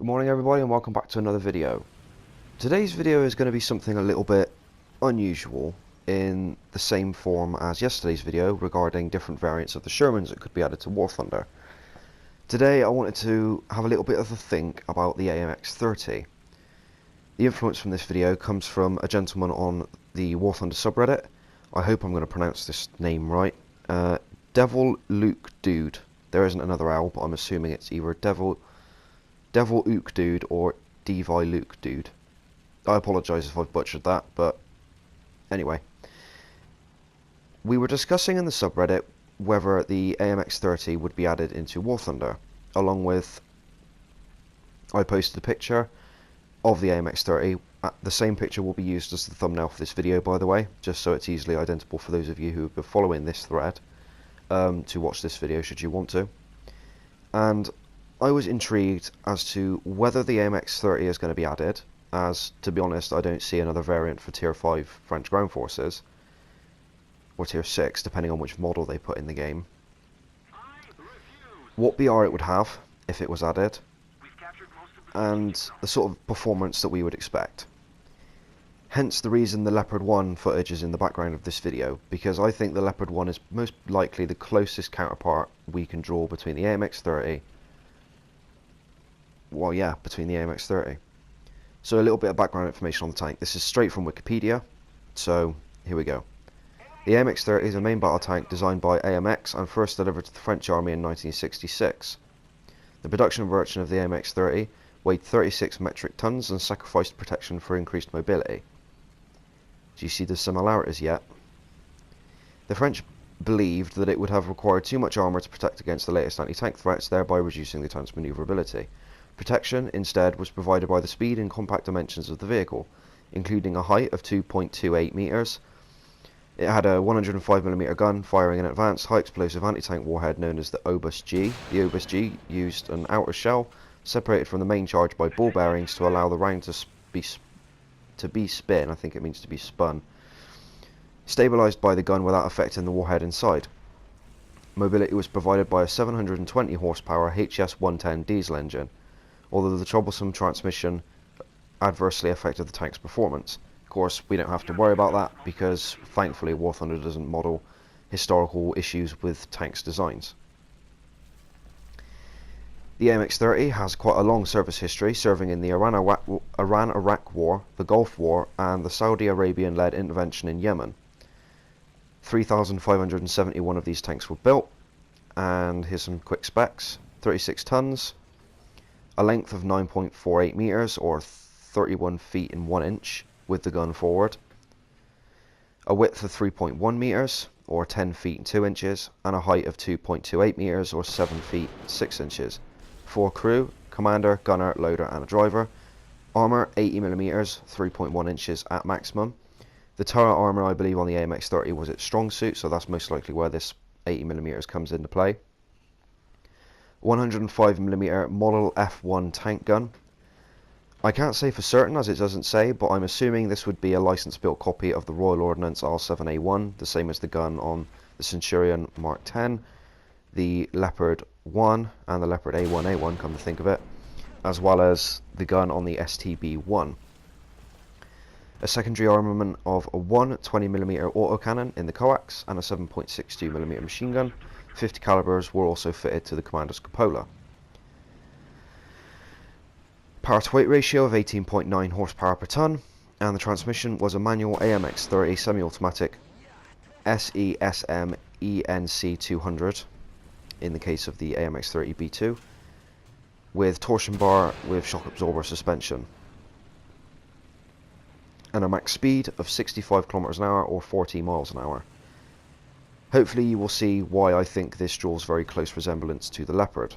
Good morning everybody and welcome back to another video. Today's video is going to be something a little bit unusual in the same form as yesterday's video regarding different variants of the Shermans that could be added to War Thunder. Today I wanted to have a little bit of a think about the AMX-30. The influence from this video comes from a gentleman on the War Thunder subreddit. I hope I'm going to pronounce this name right. Devil Luke Dude. There isn't another L, but I'm assuming it's either Devil Ook Dude or Devi Luke Dude. I apologise if I've butchered that, but anyway. We were discussing in the subreddit whether the AMX-30 would be added into War Thunder, along with... I posted a picture of the AMX-30. The same picture will be used as the thumbnail for this video, by the way, just so it's easily identifiable for those of you who have been following this thread to watch this video should you want to. And I was intrigued as to whether the AMX-30 is going to be added, as, to be honest, I don't see another variant for Tier 5 French Ground Forces, or Tier 6, depending on which model they put in the game. What BR it would have, if it was added, and the sort of performance that we would expect. Hence the reason the Leopard 1 footage is in the background of this video, because I think the Leopard 1 is most likely the closest counterpart we can draw between the AMX-30. Well, yeah, between the AMX-30. So a little bit of background information on the tank. This is straight from Wikipedia, so here we go. The AMX-30 is a main battle tank designed by AMX and first delivered to the French Army in 1966. The production version of the AMX-30 weighed 36 metric tons and sacrificed protection for increased mobility. Do you see the similarities yet? The French believed that it would have required too much armour to protect against the latest anti-tank threats, thereby reducing the tank's manoeuvrability. Protection, instead, was provided by the speed and compact dimensions of the vehicle, including a height of 2.28 metres. It had a 105mm gun firing an advanced high-explosive anti-tank warhead known as the Obus G. The Obus G used an outer shell separated from the main charge by ball bearings to allow the round to be spin, I think it means to be spun, stabilised by the gun without affecting the warhead inside. Mobility was provided by a 720 horsepower HS-110 diesel engine, although the troublesome transmission adversely affected the tank's performance. Of course, we don't have to worry about that because, thankfully, War Thunder doesn't model historical issues with tanks' designs. The AMX-30 has quite a long service history, serving in the Iran-Iraq War, the Gulf War, and the Saudi Arabian-led intervention in Yemen. 3,571 of these tanks were built, and here's some quick specs. 36 tons, a length of 9.48 metres or 31 feet and 1 inch with the gun forward, a width of 3.1 metres or 10 feet and 2 inches, and a height of 2.28 metres or 7 feet 6 inches. 4 crew, commander, gunner, loader and a driver. Armour 80mm, 3.1 inches at maximum. The turret armour, I believe, on the AMX-30 was its strong suit, so that's most likely where this 80mm comes into play. 105mm Model F1 tank gun. I can't say for certain as it doesn't say, but I'm assuming this would be a license-built copy of the Royal Ordnance R7A1, the same as the gun on the Centurion Mark 10, the Leopard 1 and the Leopard A1A1, come to think of it, as well as the gun on the STB-1. A secondary armament of a 120mm autocannon in the coax and a 7.62mm machine gun. 50 calibers were also fitted to the commander's cupola. Power to weight ratio of 18.9 horsepower per ton, and the transmission was a manual AMX-30 semi-automatic SESM ENC200 in the case of the AMX-30 B2, with torsion bar with shock absorber suspension, and a max speed of 65 km an hour or 40 miles an hour. Hopefully you will see why I think this draws very close resemblance to the Leopard.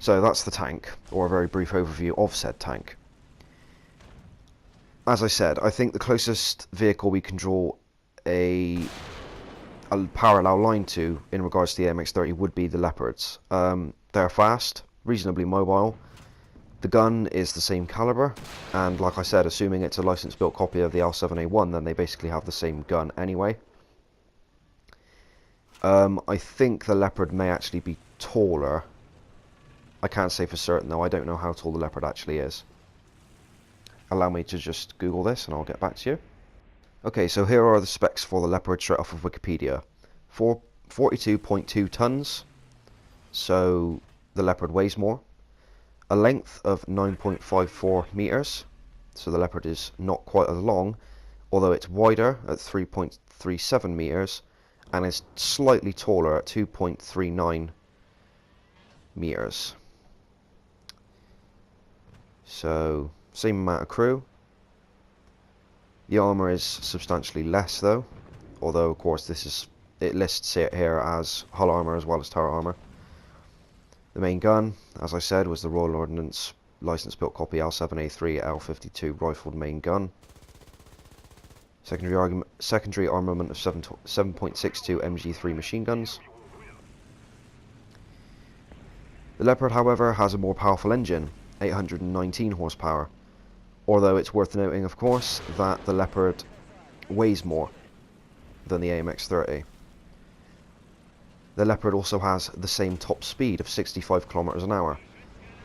So that's the tank, or a very brief overview of said tank. As I said, I think the closest vehicle we can draw a parallel line to in regards to the AMX-30 would be the Leopards. They're fast, reasonably mobile. The gun is the same caliber, and like I said, assuming it's a license-built copy of the L7A1, then they basically have the same gun anyway. I think the Leopard may actually be taller I can't say for certain though, I don't know how tall the leopard actually is. Allow me to just Google this and I'll get back to you. Okay, so here are the specs for the leopard straight off of Wikipedia. 42.2 tons, so the leopard weighs more. A length of 9.54 meters, so the leopard is not quite as long, although it's wider at 3.37 meters and is slightly taller at 2.39 meters. So same amount of crew. The armor is substantially less though, although of course it lists it here as hull armor as well as turret armor. The main gun, as I said, was the Royal Ordnance license built copy L7A3 L52 rifled main gun. Secondary armament of 7.62 MG3 machine guns. The Leopard, however, has a more powerful engine, 819 horsepower, although it's worth noting, of course, that the Leopard weighs more than the AMX-30. The Leopard also has the same top speed of 65 kilometers an hour.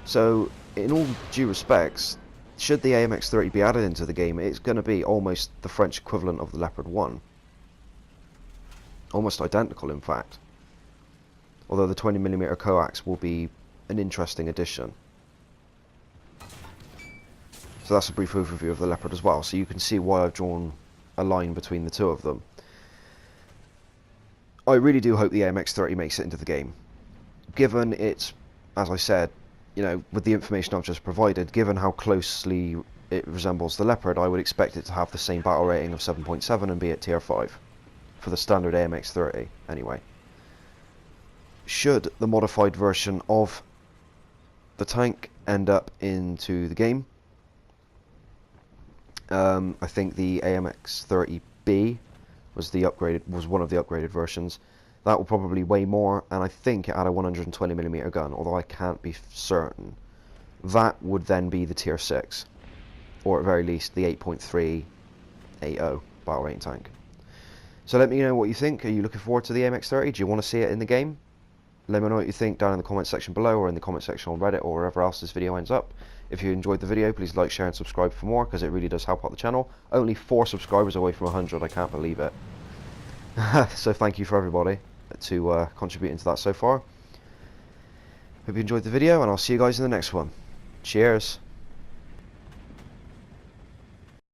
So, in all due respects, should the AMX-30 be added into the game, it's going to be almost the French equivalent of the Leopard 1. Almost identical, in fact. Although the 20mm coax will be an interesting addition. So that's a brief overview of the Leopard as well, so you can see why I've drawn a line between the two of them. I really do hope the AMX-30 makes it into the game. Given its, as I said, you know, with the information I've just provided, given how closely it resembles the Leopard, I would expect it to have the same battle rating of 7.7 and be at tier 5. For the standard AMX-30, anyway. Should the modified version of the tank end up into the game, I think the AMX-30B was one of the upgraded versions. That will probably weigh more, and I think it had a 120mm gun, although I can't be certain. That would then be the tier 6, or at very least the 8.380 battle rating tank. So let me know what you think. Are you looking forward to the AMX-30? Do you want to see it in the game? Let me know what you think down in the comment section below, or in the comment section on Reddit, or wherever else this video ends up. If you enjoyed the video, please like, share and subscribe for more, because it really does help out the channel. Only 4 subscribers away from 100, I can't believe it. So thank you for everybody to contributing to that so far. Hope you enjoyed the video, and I'll see you guys in the next one. Cheers.